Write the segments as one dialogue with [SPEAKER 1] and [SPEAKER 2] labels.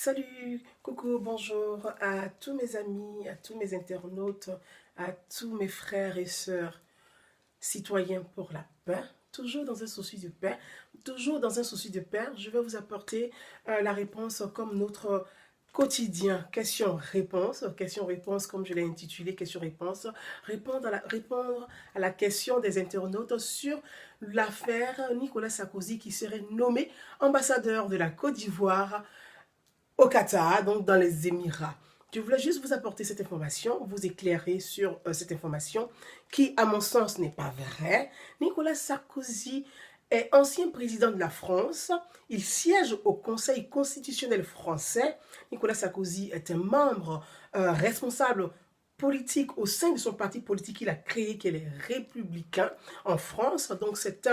[SPEAKER 1] Salut, coucou, bonjour à tous mes amis, à tous mes internautes, à tous mes frères et sœurs citoyens pour la paix. Toujours dans un souci de paix, je vais vous apporter la réponse comme notre quotidien. Question-réponse, comme je l'ai intitulé, question-réponse. Répondre à la question des internautes sur l'affaire Nicolas Sarkozy qui serait nommé ambassadeur de la Côte d'Ivoire au Qatar, donc dans les Émirats. Je voulais juste vous apporter cette information, vous éclairer sur cette information qui, à mon sens, n'est pas vraie. Nicolas Sarkozy est ancien président de la France. Il siège au Conseil constitutionnel français. Nicolas Sarkozy est un membre responsable politique au sein de son parti politique qu'il a créé, qui est les Républicains en France. Donc c'est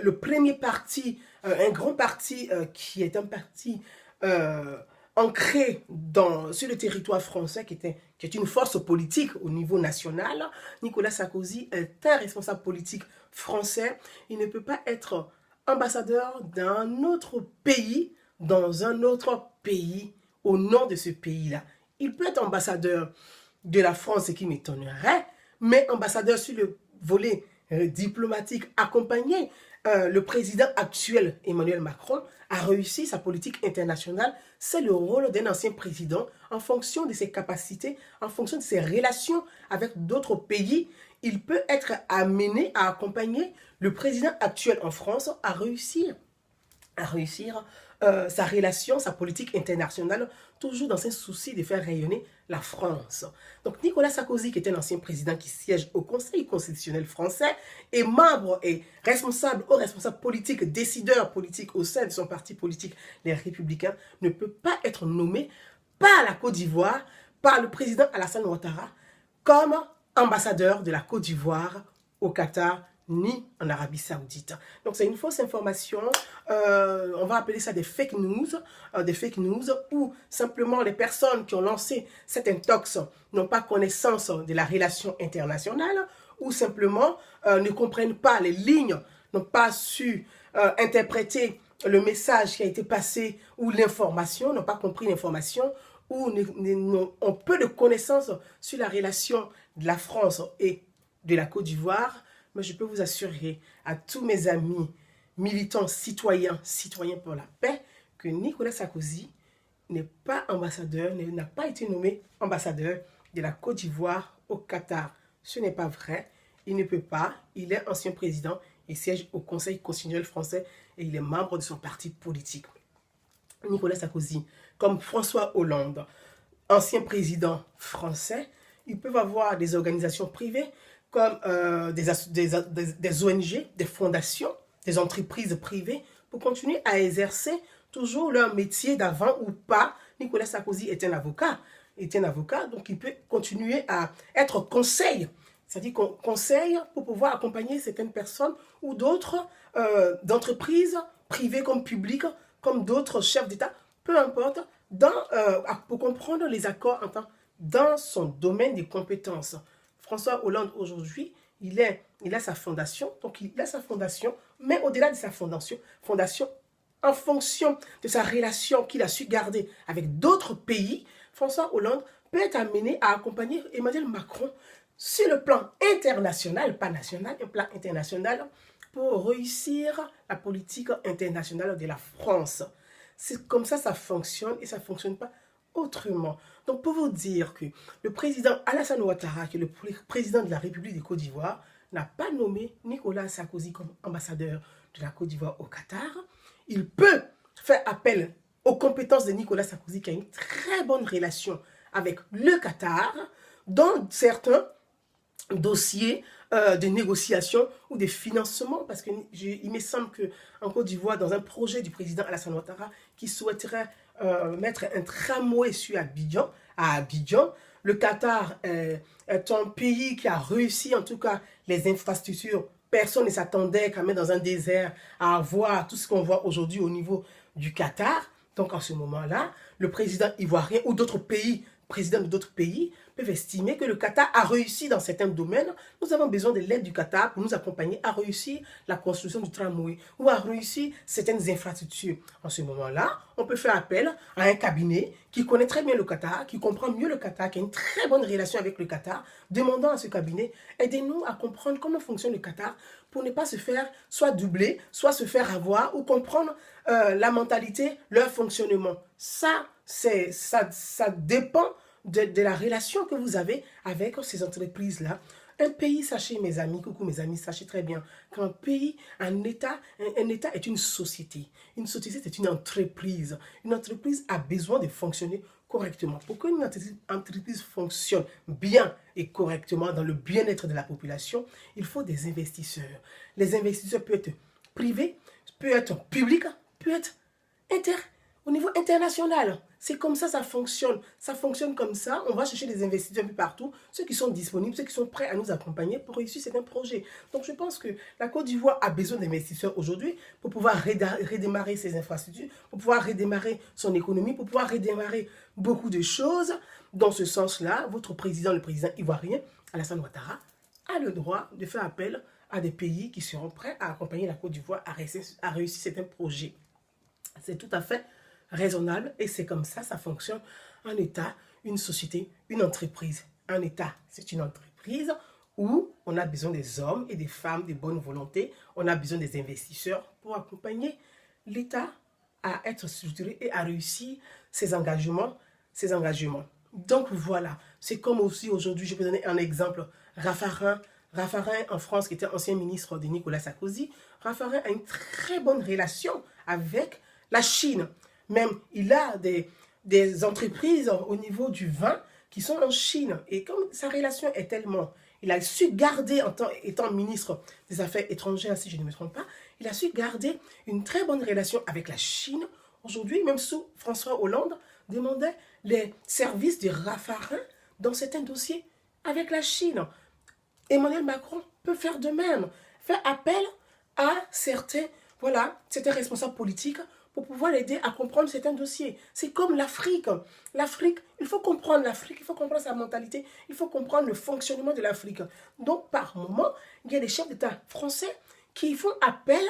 [SPEAKER 1] le premier parti, un grand parti qui est un parti ancré sur le territoire français, qui est une force politique au niveau national. Nicolas Sarkozy est un responsable politique français. Il ne peut pas être ambassadeur d'un autre pays, dans un autre pays, au nom de ce pays-là. Il peut être ambassadeur de la France, ce qui m'étonnerait, mais ambassadeur sur le volet diplomatique, accompagné le président actuel, Emmanuel Macron, a réussi sa politique internationale. C'est le rôle d'un ancien président en fonction de ses capacités, en fonction de ses relations avec d'autres pays. Il peut être amené à accompagner le président actuel en France à réussir sa relation, sa politique internationale, toujours dans un souci de faire rayonner la France. Donc Nicolas Sarkozy, qui est un ancien président qui siège au Conseil constitutionnel français, est membre et responsable politique, décideur politique au sein de son parti politique, les Républicains, ne peut pas être nommé par la Côte d'Ivoire, par le président Alassane Ouattara, comme ambassadeur de la Côte d'Ivoire au Qatar, ni en Arabie Saoudite. Donc c'est une fausse information, on va appeler ça des fake news, où simplement les personnes qui ont lancé cette intox n'ont pas connaissance de la relation internationale, ou simplement ne comprennent pas les lignes, n'ont pas su interpréter le message qui a été passé, ou l'information, n'ont pas compris l'information, ou ont peu de connaissances sur la relation de la France et de la Côte d'Ivoire. Mais je peux vous assurer à tous mes amis militants, citoyens pour la paix, que Nicolas Sarkozy n'est pas ambassadeur, n'a pas été nommé ambassadeur de la Côte d'Ivoire au Qatar. Ce n'est pas vrai, il ne peut pas, il est ancien président et siège au Conseil constitutionnel français et il est membre de son parti politique. Nicolas Sarkozy, comme François Hollande, ancien président français, ils peuvent avoir des organisations privées comme des ONG, des fondations, des entreprises privées, pour continuer à exercer toujours leur métier d'avant ou pas. Nicolas Sarkozy est un avocat, donc il peut continuer à être conseil, c'est-à-dire conseil pour pouvoir accompagner certaines personnes ou d'autres d'entreprises privées comme publiques, comme d'autres chefs d'État, peu importe, pour comprendre les accords dans son domaine de compétences. François Hollande, aujourd'hui, il a sa fondation, mais au-delà de sa fondation, en fonction de sa relation qu'il a su garder avec d'autres pays, François Hollande peut être amené à accompagner Emmanuel Macron sur le plan international, pas national, un plan international, pour réussir la politique internationale de la France. C'est comme ça fonctionne et ça ne fonctionne pas autrement. Donc pour vous dire que le président Alassane Ouattara, qui est le président de la République de Côte d'Ivoire, n'a pas nommé Nicolas Sarkozy comme ambassadeur de la Côte d'Ivoire au Qatar. Il peut faire appel aux compétences de Nicolas Sarkozy, qui a une très bonne relation avec le Qatar, dans certains dossiers de négociation ou de financement, parce qu'il me semble qu'en Côte d'Ivoire, dans un projet du président Alassane Ouattara qui souhaiterait mettre un tramway à Abidjan, le Qatar est un pays qui a réussi, en tout cas, les infrastructures. Personne ne s'attendait quand même dans un désert à avoir tout ce qu'on voit aujourd'hui au niveau du Qatar. Donc, en ce moment-là, le président ivoirien ou d'autres pays présidents d'autres pays peuvent estimer que le Qatar a réussi dans certains domaines. Nous avons besoin de l'aide du Qatar pour nous accompagner à réussir la construction du tramway ou à réussir certaines infrastructures. En ce moment-là, on peut faire appel à un cabinet qui connaît très bien le Qatar, qui comprend mieux le Qatar, qui a une très bonne relation avec le Qatar, demandant à ce cabinet, aidez-nous à comprendre comment fonctionne le Qatar pour ne pas se faire soit doubler, soit se faire avoir ou comprendre la mentalité, leur fonctionnement. Ça dépend de la relation que vous avez avec ces entreprises-là. Un pays, sachez mes amis, coucou mes amis, sachez très bien qu'un pays, un État est une société. Une société, c'est une entreprise. Une entreprise a besoin de fonctionner correctement. Pour qu'une entreprise fonctionne bien et correctement dans le bien-être de la population, il faut des investisseurs. Les investisseurs peuvent être privés, peuvent être publics, peuvent être au niveau international. C'est comme ça fonctionne. Ça fonctionne comme ça. On va chercher des investisseurs un peu partout, ceux qui sont disponibles, ceux qui sont prêts à nous accompagner pour réussir certains projets. Donc je pense que la Côte d'Ivoire a besoin d'investisseurs aujourd'hui pour pouvoir redémarrer ses infrastructures, pour pouvoir redémarrer son économie, pour pouvoir redémarrer beaucoup de choses. Dans ce sens-là, votre président, le président ivoirien, Alassane Ouattara, a le droit de faire appel à des pays qui seront prêts à accompagner la Côte d'Ivoire à réussir certains projets. C'est tout à fait raisonnable et c'est comme ça fonctionne un État, une société, une entreprise. Un État, c'est une entreprise où on a besoin des hommes et des femmes de bonne volonté, on a besoin des investisseurs pour accompagner l'État à être structuré et à réussir ses engagements. Donc voilà, c'est comme aussi aujourd'hui, je peux donner un exemple, Raffarin en France, qui était ancien ministre de Nicolas Sarkozy. Raffarin a une très bonne relation avec la Chine. Même, il a des entreprises au niveau du vin qui sont en Chine. Et comme sa relation est tellement... Il a su garder, étant ministre des Affaires étrangères, si je ne me trompe pas, il a su garder une très bonne relation avec la Chine. Aujourd'hui, même sous François Hollande, demandait les services de Raffarin dans certains dossiers avec la Chine. Emmanuel Macron peut faire de même, faire appel à certains responsables politiques pour pouvoir l'aider à comprendre certains dossiers. C'est comme l'Afrique. L'Afrique, il faut comprendre l'Afrique, il faut comprendre sa mentalité, il faut comprendre le fonctionnement de l'Afrique. Donc, par moment, il y a des chefs d'État français qui font appel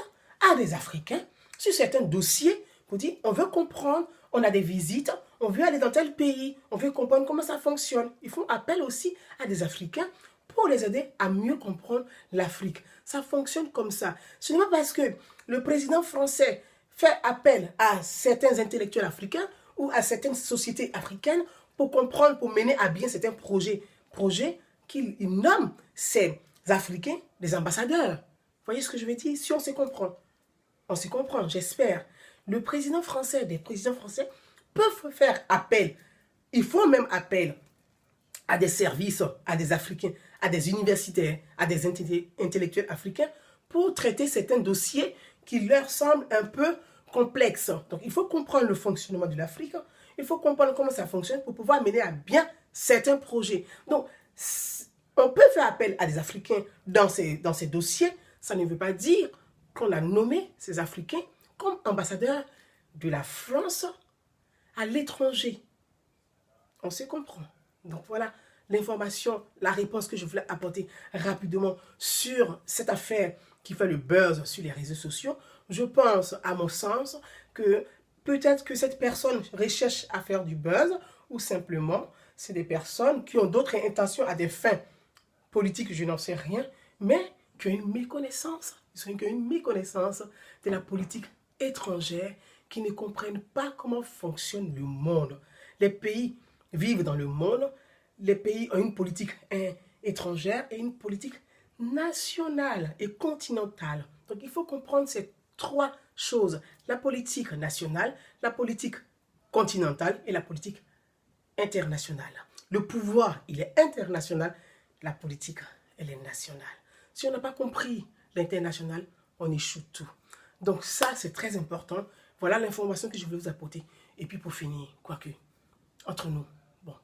[SPEAKER 1] à des Africains sur certains dossiers pour dire, on veut comprendre, on a des visites, on veut aller dans tel pays, on veut comprendre comment ça fonctionne. Ils font appel aussi à des Africains pour les aider à mieux comprendre l'Afrique. Ça fonctionne comme ça. Ce n'est pas parce que le président français fait appel à certains intellectuels africains ou à certaines sociétés africaines pour comprendre, pour mener à bien certains projets qu'il nomme ces Africains des ambassadeurs. Vous voyez ce que je veux dire? Si on se comprend, j'espère. Le président français, des présidents français peuvent faire appel, ils font même appel à des services, à des Africains, à des universitaires, à des intellectuels africains pour traiter certains dossiers qui leur semblent un peu complexes. Donc, il faut comprendre le fonctionnement de l'Afrique, il faut comprendre comment ça fonctionne pour pouvoir mener à bien certains projets. Donc, on peut faire appel à des Africains dans ces dossiers. Ça ne veut pas dire qu'on a nommé ces Africains comme ambassadeurs de la France à l'étranger. On se comprend. Donc voilà l'information, la réponse que je voulais apporter rapidement sur cette affaire qui fait le buzz sur les réseaux sociaux. Je pense, à mon sens, que peut-être que cette personne recherche à faire du buzz ou simplement, c'est des personnes qui ont d'autres intentions à des fins politiques, je n'en sais rien, mais qui ont une méconnaissance. Ils ont une méconnaissance de la politique étrangère, qui ne comprennent pas comment fonctionne le monde. Les pays vivent dans le monde, les pays ont une politique étrangère et une politique nationale et continentale. Donc il faut comprendre ces trois choses. La politique nationale, la politique continentale et la politique internationale. Le pouvoir, il est international, la politique, elle est nationale. Si on n'a pas compris l'international, on échoue tout. Donc ça, c'est très important. Voilà l'information que je voulais vous apporter. Et puis pour finir, quoique, entre nous, bon,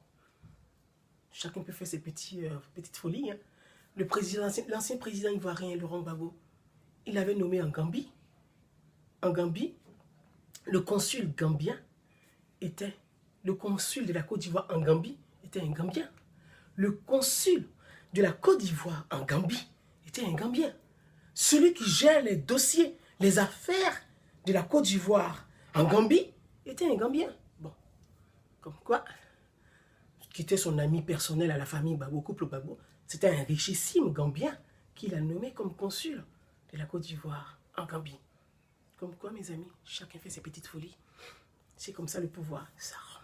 [SPEAKER 1] chacun peut faire ses petites folies. Hein. L'ancien président ivoirien, Laurent Gbagbo, il avait nommé en Gambie, le consul gambien était le consul de la Côte d'Ivoire en Gambie était un Gambien. Le consul de la Côte d'Ivoire en Gambie était un Gambien. Celui qui gère les dossiers, les affaires de la Côte d'Ivoire en Gambie était un Gambien. Bon, comme quoi, qui était son ami personnel à la famille Gbagbo, couple Gbagbo, c'était un richissime Gambien qu'il a nommé comme consul de la Côte d'Ivoire en Gambie. Comme quoi, mes amis, chacun fait ses petites folies. C'est comme ça le pouvoir, ça rend.